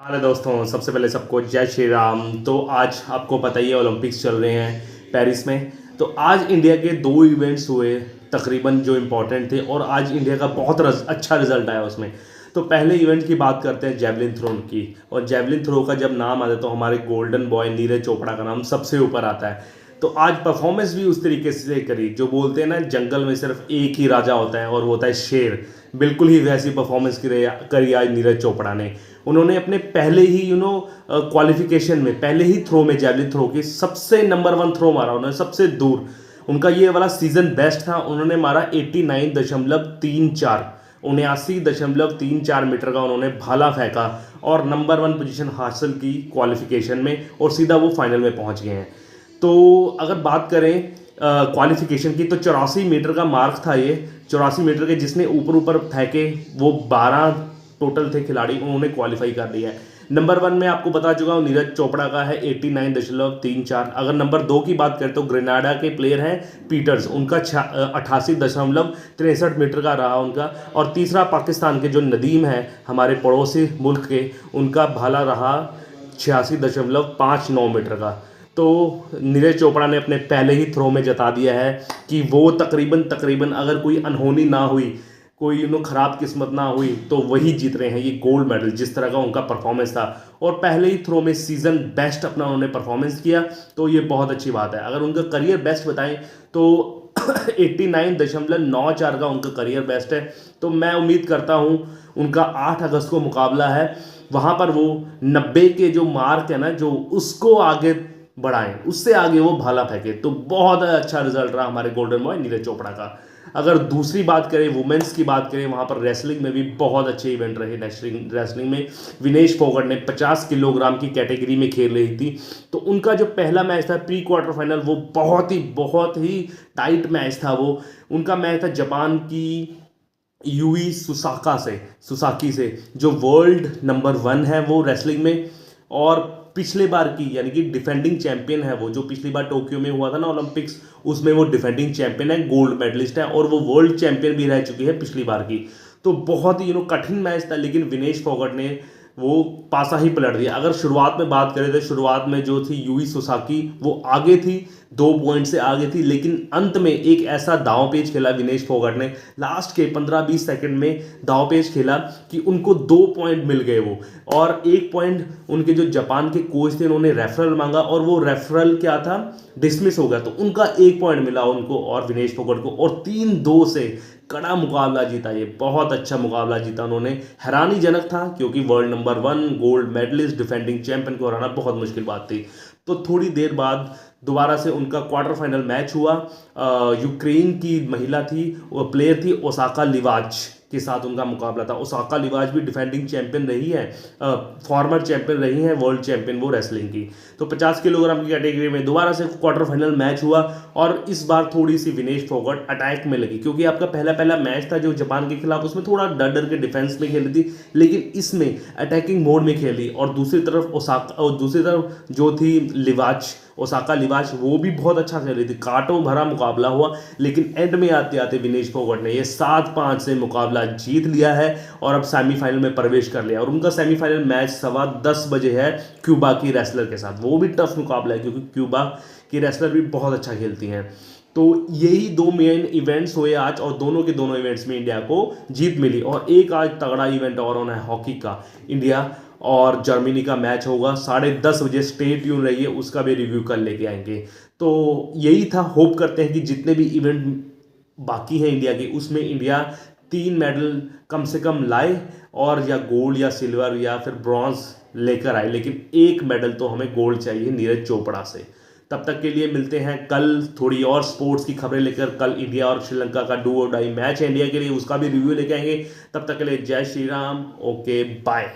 Hello दोस्तों, सबसे पहले सबको जय श्री राम। तो आज आपको पता ही है ओलंपिक्स चल रहे हैं पेरिस में। तो आज इंडिया के दो इवेंट्स हुए तकरीबन जो इम्पोर्टेंट थे, और आज इंडिया का बहुत अच्छा रिजल्ट आया उसमें। तो पहले इवेंट की बात करते हैं जेवलिन थ्रो की। और जेवलिन थ्रो का जब नाम आता है तो हमारे गोल्डन बॉय नीरज चोपड़ा का नाम सबसे ऊपर आता है। तो आज परफॉर्मेंस भी उस तरीके से करी, जो बोलते हैं ना जंगल में सिर्फ एक ही राजा होता है और वो होता है शेर। बिल्कुल ही वैसी परफॉर्मेंस करी आज नीरज चोपड़ा ने। उन्होंने अपने पहले ही क्वालिफिकेशन में पहले ही थ्रो में जेवलिन थ्रो की सबसे नंबर 1 थ्रो मारा उन्होंने, सबसे दूर। उनका ये वाला सीजन बेस्ट था। उन्होंने मारा 89.34, 79.34 मीटर का उन्होंने भाला फेंका और नंबर 1 पोजीशन हासिल की क्वालिफिकेशन में, और सीधा वो फाइनल में पहुंच गए हैं। तो अगर बात करें क्वालिफिकेशन की, तो 84 मीटर का मार्क था ये। 84 मीटर के जिसने ऊपर ऊपर फेंके वो 12 टोटल थे खिलाड़ी, उन्होंने क्वालिफाई कर लिया है। नंबर 1 में आपको बता चुका हूँ नीरज चोपड़ा का है 89.34। अगर नंबर 2 की बात करें तो ग्रेनाडा के प्लेयर हैं पीटर्स, उनका 88.63 मीटर का रहा उनका। और तीसरा पाकिस्तान के जो नदीम है हमारे पड़ोसी मुल्क के, उनका भाला रहा 86.59 मीटर का। तो नीरज चोपड़ा ने अपने पहले ही थ्रो में जता दिया है कि वो तकरीबन अगर कोई अनहोनी ना हुई, कोई खराब किस्मत ना हुई, तो वही जीत रहे हैं ये गोल्ड मेडल, जिस तरह का उनका परफॉर्मेंस था। और पहले ही थ्रो में सीजन बेस्ट अपना उन्होंने परफॉर्मेंस किया, तो ये बहुत अच्छी बात है। अगर उनका करियर बेस्ट बताएं तो 89.94 का उनका करियर बेस्ट है। तो मैं उम्मीद करता हूँ उनका 8 अगस्त को मुकाबला है, वहाँ पर वो 90 के जो मार्क है ना, जो उसको आगे बढ़ाएं, उससे आगे वो भाला फेंके। तो बहुत अच्छा रिजल्ट रहा हमारे गोल्डन बॉय नीरज चोपड़ा का। अगर दूसरी बात करें, वुमेन्स की बात करें, वहाँ पर रेसलिंग में भी बहुत अच्छे इवेंट रहे। रेसलिंग में विनेश फोगट ने 50 किलोग्राम की कैटेगरी में खेल रही थी। तो उनका जो पहला मैच था प्री क्वार्टर फाइनल, वो बहुत ही टाइट मैच था। वो उनका मैच था जापान की यूई सुसाकी से, जो वर्ल्ड नंबर 1 है वो रेसलिंग में। और पिछले बार की यानी कि डिफेंडिंग चैंपियन है वो, जो पिछली बार टोक्यो में हुआ था ना ओलंपिक्स, उसमें वो डिफेंडिंग चैंपियन है, गोल्ड मेडलिस्ट है, और वो वर्ल्ड चैंपियन भी रह चुकी है पिछली बार की। तो बहुत ही कठिन मैच था, लेकिन विनेश फोगट ने वो पासा ही पलट दिया। अगर शुरुआत में बात करें तो शुरुआत में जो थी यूई सुसाकी, वो आगे थी, 2 पॉइंट से आगे थी, लेकिन अंत में एक ऐसा दांव पेच खेला विनेश फोगट ने, लास्ट के 15-20 सेकंड में दांव पेच खेला कि उनको 2 पॉइंट मिल गए वो। और 1 पॉइंट उनके जो जापान के कोच थे उन्होंने रेफरल मांगा, और वो रेफरल क्या था, डिसमिस हो गया। तो उनका 1 पॉइंट मिला उनको और विनेश फोगट को, और 3-2 से कड़ा मुकाबला जीता। ये बहुत अच्छा मुकाबला जीता उन्होंने। हैरानीजनक था, क्योंकि world number 1 gold medalist defending champion को हराना बहुत मुश्किल बात थी। तो थोड़ी देर बाद दोबारा से उनका क्वार्टर फाइनल मैच हुआ। यूक्रेन की महिला थी, वो प्लेयर थी ओसाका लिवाच के साथ उनका मुकाबला था। ओसाका लिवाच भी डिफेंडिंग चैंपियन रही है, फॉर्मर चैंपियन रही है, वर्ल्ड चैंपियन वो रेसलिंग की। तो 50 किलोग्राम की कैटेगरी में दोबारा से क्वार्टर फाइनल मैच हुआ, और इस बार थोड़ी सी विनेश फोगट अटैक में लगी, क्योंकि आपका पहला मैच था जो जापान के खिलाफ, उसमें थोड़ा डर के डिफेंस में खेली थी, लेकिन इसमें अटैकिंग मोड में खेली। और दूसरी तरफ जो थी ओसाका लिवाच, वो भी बहुत अच्छा खेल रही थी। कांटों भरा मुकाबला हुआ, लेकिन एंड में आते आते विनेश फोगट ने ये 7-5 से मुकाबला जीत लिया है, और अब सेमीफाइनल में प्रवेश कर लिया। और उनका सेमीफाइनल मैच 10:15 बजे है क्यूबा की रेसलर के साथ। वो भी टफ मुकाबला है, क्योंकि क्यूबा की रेसलर भी बहुत अच्छा खेलती हैं। तो यही 2 मेन इवेंट्स हुए आज, और दोनों के दोनों इवेंट्स में इंडिया को जीत मिली। और एक आज तगड़ा इवेंट और होना है हॉकी का, इंडिया और जर्मनी का मैच होगा 10:30 बजे। स्टे ट्यून रहिए, उसका भी रिव्यू कर लेके आएंगे। तो यही था, होप करते हैं कि जितने भी इवेंट बाकी हैं इंडिया के, उसमें इंडिया 3 मेडल कम से कम लाए, और या गोल्ड या सिल्वर या फिर ब्रॉन्ज लेकर आए, लेकिन 1 मेडल तो हमें गोल्ड चाहिए नीरज चोपड़ा से। तब तक के लिए मिलते हैं कल थोड़ी और स्पोर्ट्स की खबरें लेकर। कल इंडिया और श्रीलंका का डू और डाई मैच है इंडिया के लिए, उसका भी रिव्यू लेके आएंगे। तब तक के लिए जय श्री राम, ओके बाय।